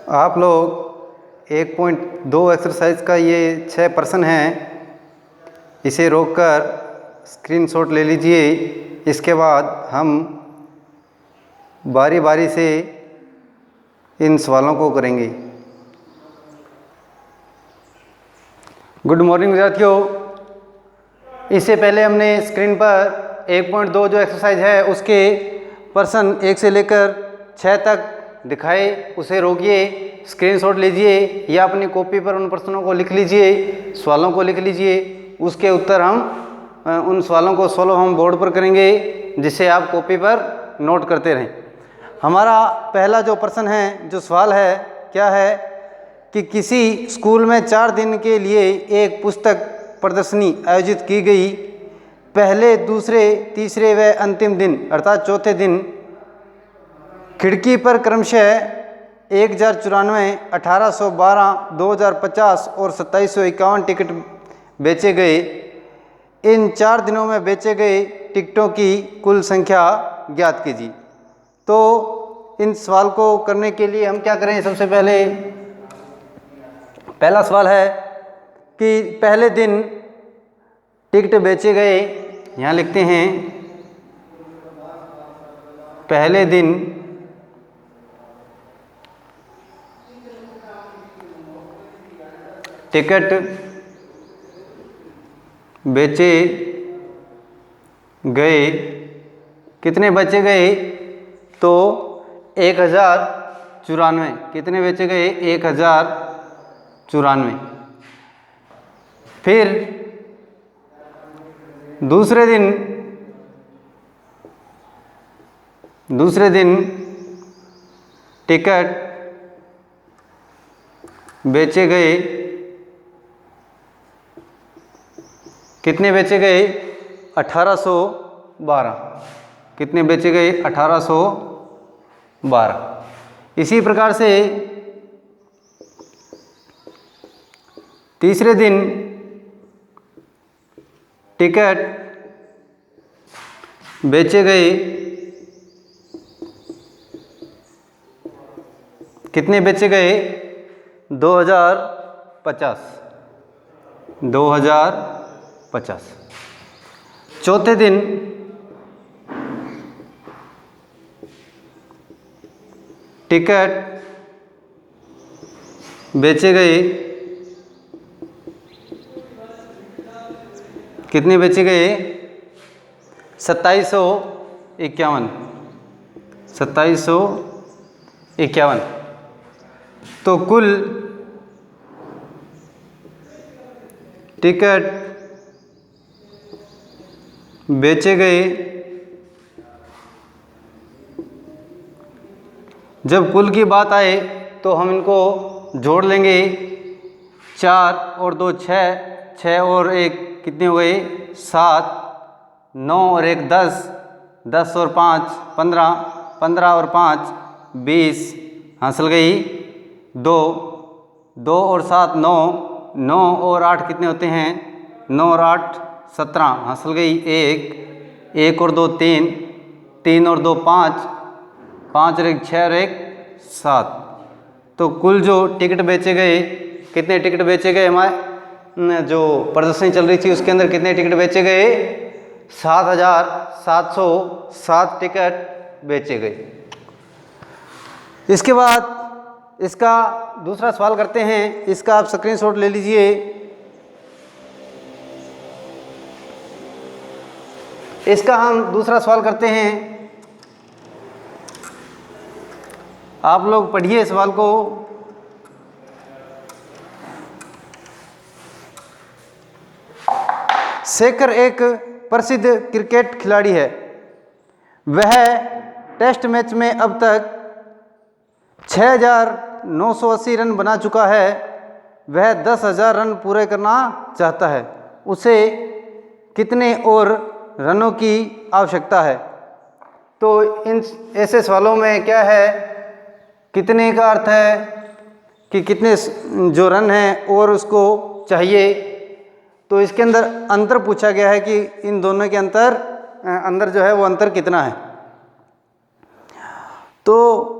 आप लोग 1.2 एक्सरसाइज का ये 6 प्रश्न हैं, इसे रोककर स्क्रीनशॉट ले लीजिए। इसके बाद हम बारी बारी से इन सवालों को करेंगे। गुड मॉर्निंग विद्यार्थियों। इससे पहले हमने स्क्रीन पर 1.2 जो एक्सरसाइज है उसके प्रश्न 1 से लेकर 6 तक दिखाए, उसे रोकिए, स्क्रीनशॉट लीजिए या अपनी कॉपी पर उन प्रश्नों को लिख लीजिए, सवालों को लिख लीजिए। उसके उत्तर हम उन सवालों को सॉल्व हम बोर्ड पर करेंगे, जिससे आप कॉपी पर नोट करते रहें। हमारा पहला जो प्रश्न है, जो सवाल है, क्या है कि किसी स्कूल में 4 दिन के लिए एक पुस्तक प्रदर्शनी आयोजित की गई। पहले, दूसरे, तीसरे व अंतिम दिन अर्थात चौथे दिन खिड़की पर क्रमशः 1094, 1812, 2050 और 2751 टिकट बेचे गए। इन 4 दिनों में बेचे गए टिकटों की कुल संख्या ज्ञात कीजिए। तो इन सवाल को करने के लिए हम क्या करें, सबसे पहले पहला सवाल है कि पहले दिन टिकट बेचे गए। यहाँ लिखते हैं पहले दिन टिकट बेचे गए। कितने बेचे गए? तो 1094। कितने बेचे गए? 1094। फिर दूसरे दिन टिकट बेचे गए। कितने बेचे गए? 1812। कितने बेचे गए? 1812। इसी प्रकार से तीसरे दिन टिकट बेचे गए। कितने बेचे गए? 2050। 2050। चौथे दिन टिकट बेचे गए। कितने बेचे गए? 2751। 2751। तो कुल टिकट बेचे गए, जब कुल की बात आए तो हम इनको जोड़ लेंगे। 4 और 2 6, 6 और 1 कितने हो गए? 7, 9 और 1 10, 10 और 5 15, 15 और 5 20, हासिल गई 2, 2 और 7 9, 9 और 8 कितने होते हैं? 9 और 8 17, हासिल गई 1, 1 और 2 3, 3 और 2 5, 5 और 1 6 और 1 7। तो कुल जो टिकट बेचे गए, कितने टिकट बेचे गए? हमारे जो प्रदर्शनी चल रही थी उसके अंदर कितने टिकट बेचे गए? 7707 टिकट बेचे गए। इसके बाद इसका दूसरा सवाल करते हैं। इसका आप स्क्रीनशॉट ले लीजिए। इसका हम दूसरा सवाल करते हैं। आप लोग पढ़िए सवाल को। शेखर एक प्रसिद्ध क्रिकेट खिलाड़ी है। वह टेस्ट मैच में अब तक 6980 रन बना चुका है। वह 10,000 रन पूरे करना चाहता है। उसे कितने और रनों की आवश्यकता है? तो इन ऐसे सवालों में क्या है, कितने का अर्थ है कि कितने जो रन हैं और उसको चाहिए। तो इसके अंदर अंतर पूछा गया है कि इन दोनों के अंदर जो है वो अंतर कितना है। तो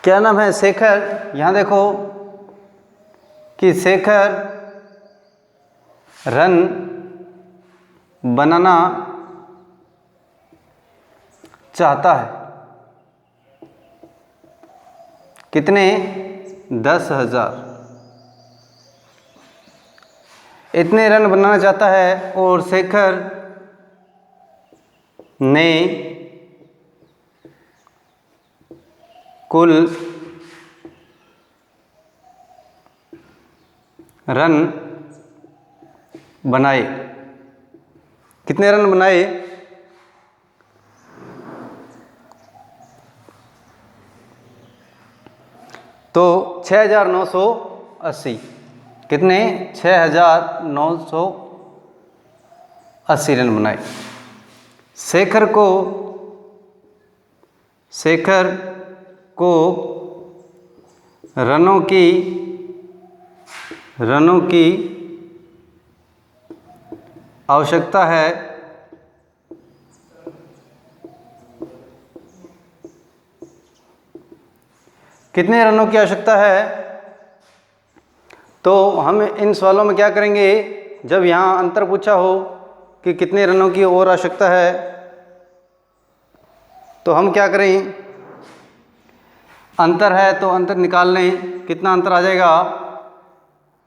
क्या नाम है, शेखर। यहाँ देखो कि शेखर रन बनाना चाहता है। कितने? 10,000। इतने रन बनाना चाहता है और शेखर ने कुल रन बनाए। कितने रन बनाए? तो 6,980। कितने? 6,980 रन बनाए। शेखर को रनों की आवश्यकता है। कितने रनों की आवश्यकता है? तो हम इन सवालों में क्या करेंगे, जब यहाँ अंतर पूछा हो कि कितने रनों की और आवश्यकता है, तो हम क्या करें, अंतर है तो अंतर निकाल लें। कितना अंतर आ जाएगा?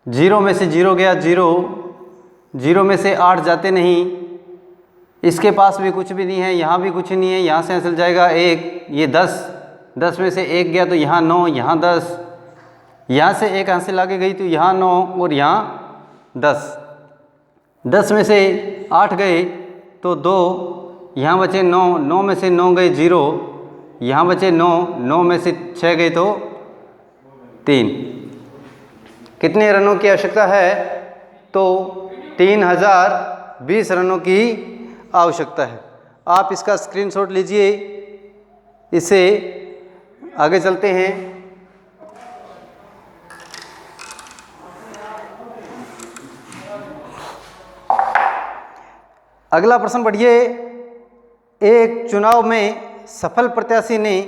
0 में से 0 गया 0, 0 में से 8 जाते नहीं, इसके पास भी कुछ भी नहीं है, यहाँ भी कुछ नहीं है, यहाँ से चल जाएगा 1, ये 10, 10 में से 1 गया तो यहाँ 9, यहाँ 10, यहाँ से 1 हासिल आगे गई तो यहाँ 9 और यहाँ 10, 10 में से 8 गए तो 2, यहाँ बचे 9, 9 में से 9 गए 0, यहाँ बचे 9, 9 में से 6 गए तो 3। कितने रनों की आवश्यकता है? तो 3,020 रनों की आवश्यकता है। आप इसका स्क्रीनशॉट लीजिए, इसे आगे चलते हैं। अगला प्रश्न पढ़िए। एक चुनाव में सफल प्रत्याशी ने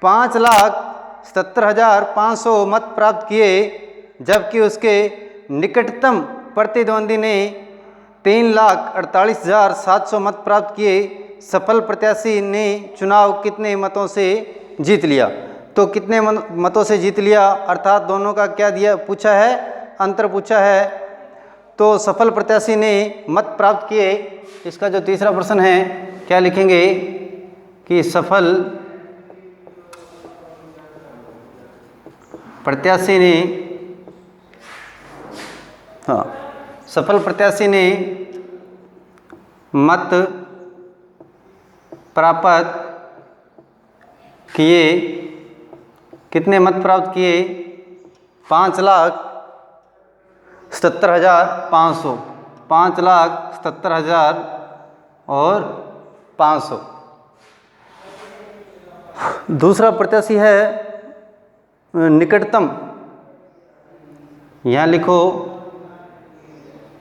5,77,500 मत प्राप्त किए, जबकि उसके निकटतम प्रतिद्वंदी ने 3,48,700 मत प्राप्त किए। सफल प्रत्याशी ने चुनाव कितने मतों से जीत लिया? तो कितने मतों से जीत लिया, अर्थात दोनों का क्या दिया पूछा है, अंतर पूछा है। तो सफल प्रत्याशी ने मत प्राप्त किए, इसका जो तीसरा प्रश्न है क्या लिखेंगे कि सफल प्रत्याशी ने, सफल प्रत्याशी ने मत प्राप्त किए। कितने मत प्राप्त किए? 5,77,500, 5,77,500। दूसरा प्रत्याशी है निकटतम, यहाँ लिखो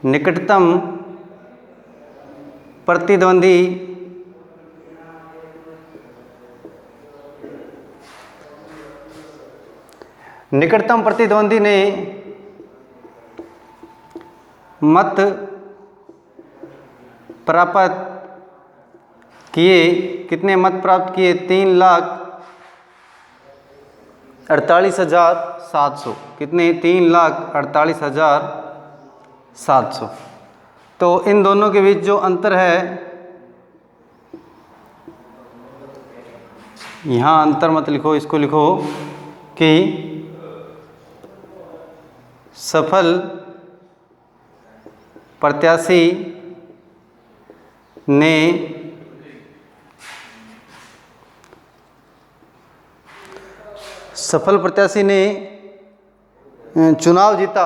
निकटतम प्रतिद्वंदी ने मत प्राप्त किए। कितने मत प्राप्त किए? 3,48,700। कितने? 3,48,700। तो इन दोनों के बीच जो अंतर है, यहाँ अंतर मत लिखो, इसको लिखो कि सफल प्रत्याशी ने चुनाव जीता।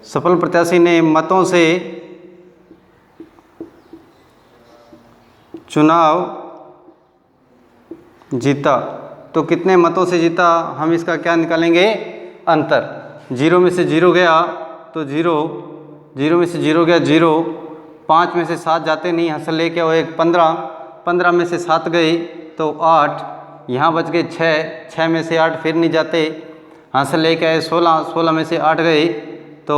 सफल प्रत्याशी ने मतों से चुनाव जीता। तो कितने मतों से जीता, हम इसका क्या निकालेंगे, अंतर। 0 में से 0 गया तो 0, 0 में से 0 गया 0, 5 में से 7 जाते नहीं, हंसल ले क्या हो 1, 15, 15 में से 7 गए तो 8, यहाँ बच गए 6, 6 में से 8 फिर नहीं जाते, यहाँ से लेके आए 16, 16 में से 8 गए तो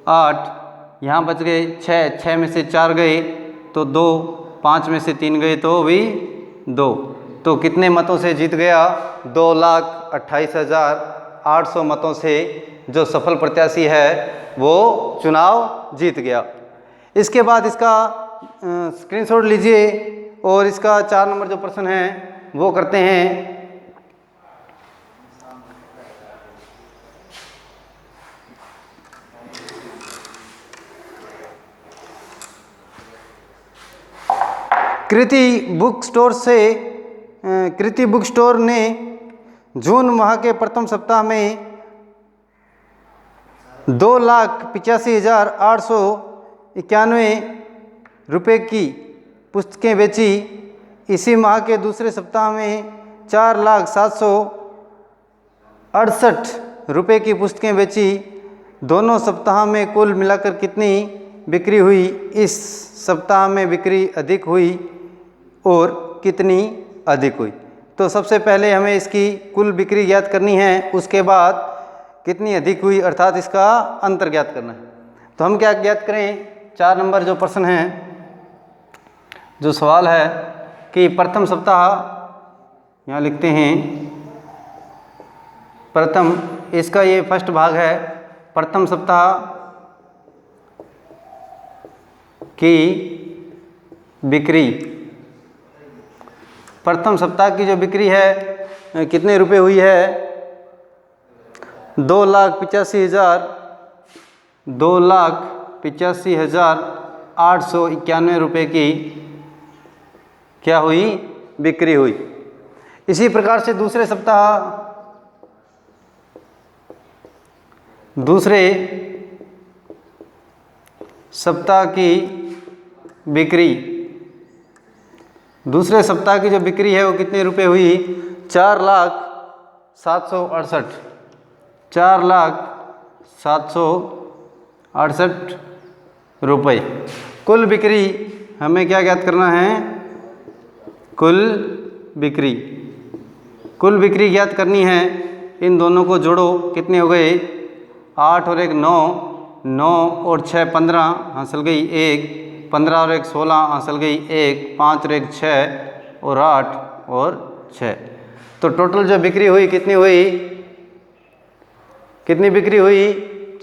8, यहाँ बच गए 6, 6 में से 4 गए तो 2, 5 में से 3 गए तो भी 2। तो कितने मतों से जीत गया? 2,28,800 मतों से जो सफल प्रत्याशी है वो चुनाव जीत गया। इसके बाद इसका स्क्रीनशॉट लीजिए और इसका 4 नंबर जो प्रश्न है वो करते हैं। कृति बुक स्टोर ने जून माह के प्रथम सप्ताह में 2,85,891 रुपये की पुस्तकें बेची। इसी माह के दूसरे सप्ताह में 4,768 रुपये की पुस्तकें बेची। दोनों सप्ताह में कुल मिलाकर कितनी बिक्री हुई? इस सप्ताह में बिक्री अधिक हुई और कितनी अधिक हुई? तो सबसे पहले हमें इसकी कुल बिक्री ज्ञात करनी है, उसके बाद कितनी अधिक हुई अर्थात इसका अंतर ज्ञात करना है। तो हम क्या ज्ञात करें? 4 नंबर जो प्रश्न है, जो सवाल है कि प्रथम सप्ताह, यहाँ लिखते हैं प्रथम, इसका ये फर्स्ट भाग है, प्रथम सप्ताह की बिक्री। प्रथम सप्ताह की जो बिक्री है कितने रुपए हुई है? 2,85,891 रुपये की क्या हुई? बिक्री हुई। इसी प्रकार से दूसरे सप्ताह की बिक्री, दूसरे सप्ताह की जो बिक्री है वो कितने रुपए हुई? 4,768 रुपये। कुल बिक्री हमें क्या ज्ञात करना है? कुल बिक्री ज्ञात करनी है। इन दोनों को जोड़ो, कितने हो गए? 8 और 1 9, 9 और 6 15, हासिल गई 1, 15 और 1 16, हासिल गई 1, 5 और 1 6 और 8 और 6। तो टोटल जो बिक्री हुई कितनी हुई? कितनी बिक्री हुई?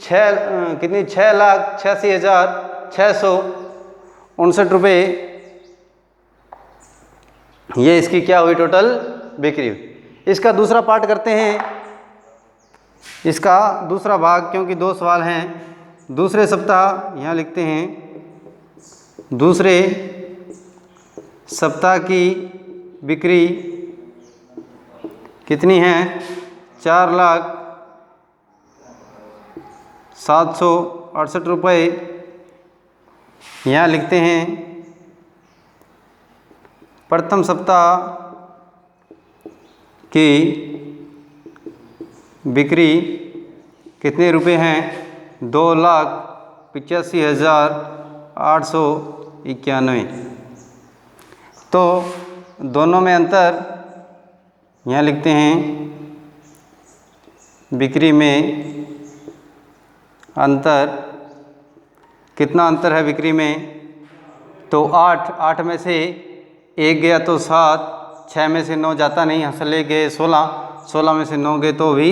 6,86,659 रुपये। ये इसकी क्या हुई? टोटल बिक्री हुई। इसका दूसरा पार्ट करते हैं, इसका दूसरा भाग, क्योंकि 2 सवाल हैं। दूसरे सप्ताह, यहाँ लिखते हैं दूसरे सप्ताह की बिक्री कितनी है? 4,768 रुपये। यहाँ लिखते हैं प्रथम सप्ताह की बिक्री कितने रुपए हैं? 2,85,891। तो दोनों में अंतर, यहाँ लिखते हैं बिक्री में अंतर। कितना अंतर है बिक्री में? तो 8 में से 1 गया तो 7, 6 में से 9 जाता नहीं, यहाँ से ले गए 16, 16 में से 9 गए तो भी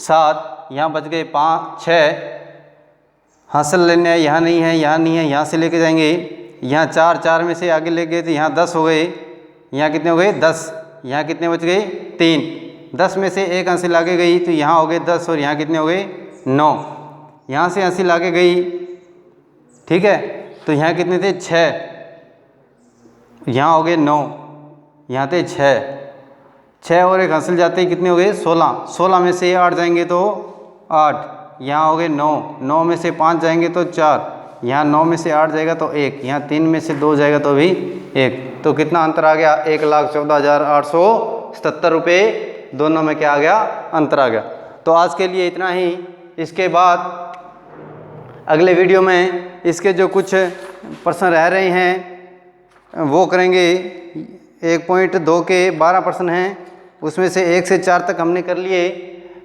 7, यहाँ बच गए 5 6, हासिल लेने हैं, यहाँ नहीं है, यहाँ नहीं है, यहाँ से लेके जाएंगे। यहाँ 4, 4 में से आगे ले गए तो यहाँ 10 हो गए। यहाँ कितने हो गए? 10। यहाँ कितने बच गए? 3। 10 में से 1 हासिल आगे गई तो यहाँ हो गए 10 और यहाँ कितने हो गए? 9। यहाँ से हासिल आगे गई, ठीक है, तो यहाँ कितने थे? 6। यहाँ हो गए 9, यहाँ थे 6। 6 और 1 हासिल जाते ही कितने हो गए? 16। 16 में से 8 जाएंगे तो 8, यहाँ हो गए 9। 9 में से 5 जाएंगे तो 4, यहाँ 9 में से 8 जाएगा तो 1, यहाँ 3 में से 2 जाएगा तो भी 1। तो कितना अंतर आ गया? 1,14,877 रुपये। दोनों में क्या आ गया? अंतर आ गया। तो आज के लिए इतना ही। इसके बाद अगले वीडियो में इसके जो कुछ प्रश्न रह रहे हैं वो करेंगे। 1.2 के 12 प्रश्न हैं, उसमें से 1 से 4 तक हमने कर लिए।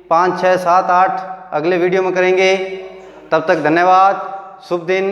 5, 6, 7, 8 अगले वीडियो में करेंगे। तब तक धन्यवाद, शुभ दिन।